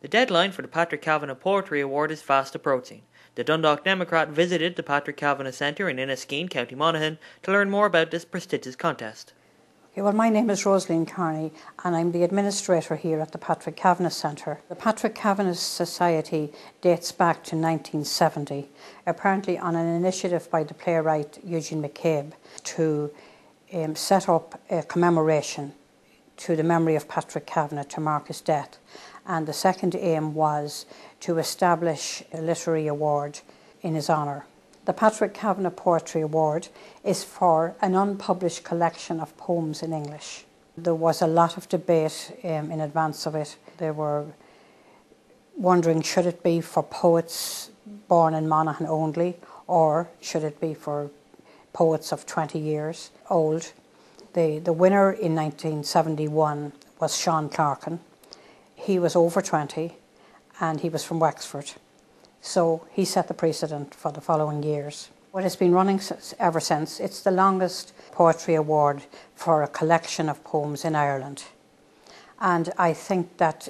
The deadline for the Patrick Kavanagh Poetry Award is fast approaching. The Dundalk Democrat visited the Patrick Kavanagh Centre in Inniskeen, County Monaghan, to learn more about this prestigious contest. Okay, well, my name is Rosaleen Carney and I'm the administrator here at the Patrick Kavanagh Centre. The Patrick Kavanagh Society dates back to 1970, apparently on an initiative by the playwright Eugene McCabe to set up a commemoration to the memory of Patrick Kavanagh to mark his death. And the second aim was to establish a literary award in his honour. The Patrick Kavanagh Poetry Award is for an unpublished collection of poems in English. There was a lot of debate in advance of it. They were wondering, should it be for poets born in Monaghan only, or should it be for poets of 20 years old? The winner in 1971 was Sean Clarkin. He was over 20 and he was from Wexford. So he set the precedent for the following years. What has been running ever since, it's the longest poetry award for a collection of poems in Ireland. And I think that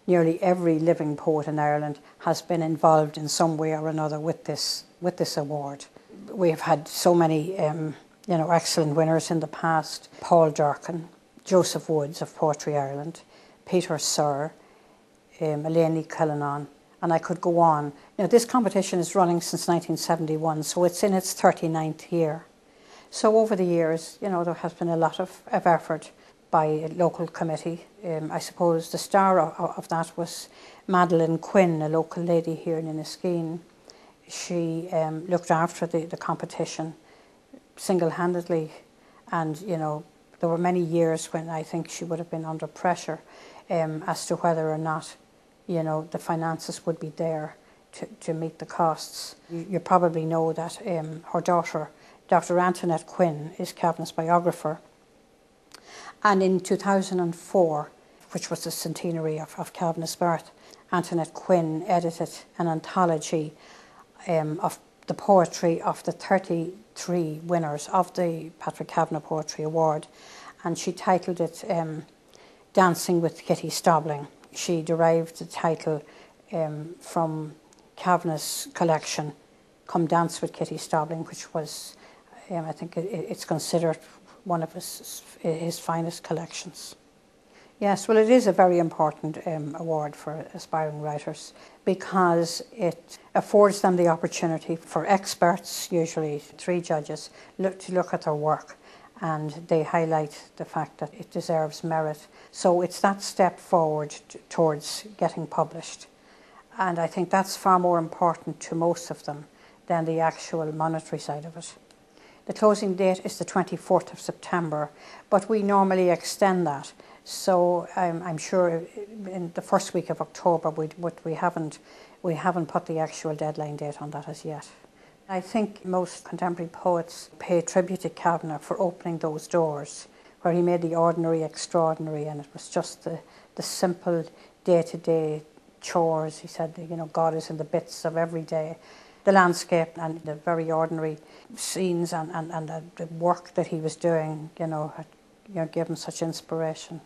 nearly every living poet in Ireland has been involved in some way or another with this award. We have had so many excellent winners in the past. Paul Durcan, Joseph Woods of Poetry Ireland, Peter Sir, Elaine Cullinan, and I could go on. Now, this competition is running since 1971, so it's in its 39th year. So over the years, there has been a lot of effort by a local committee. I suppose the star of that was Madeleine Quinn, a local lady here in Inniskeen. She looked after the competition single-handedly, and there were many years when I think she would have been under pressure as to whether or not the finances would be there to meet the costs. You probably know that her daughter, Dr. Antoinette Quinn, is Kavanagh's biographer. And in 2004, which was the centenary of Kavanagh's birth, Antoinette Quinn edited an anthology of the poetry of the 33 winners of the Patrick Kavanagh Poetry Award, and she titled it Dancing with Kitty Stobling. She derived the title from Kavanagh's collection, Come Dance with Kitty Stobling, which was, I think it's considered one of his finest collections. Yes, well, it is a very important award for aspiring writers because it affords them the opportunity for experts, usually 3 judges, to look at their work, and they highlight the fact that it deserves merit. So it's that step forward towards getting published. And I think that's far more important to most of them than the actual monetary side of it. The closing date is the 24th of September, but we normally extend that. So I'm sure in the first week of October, we haven't put the actual deadline date on that as yet. I think most contemporary poets pay tribute to Kavanagh for opening those doors, where he made the ordinary extraordinary, and it was just the simple day-to-day chores. He said, God is in the bits of every day. The landscape and the very ordinary scenes and the work that he was doing, gave him such inspiration.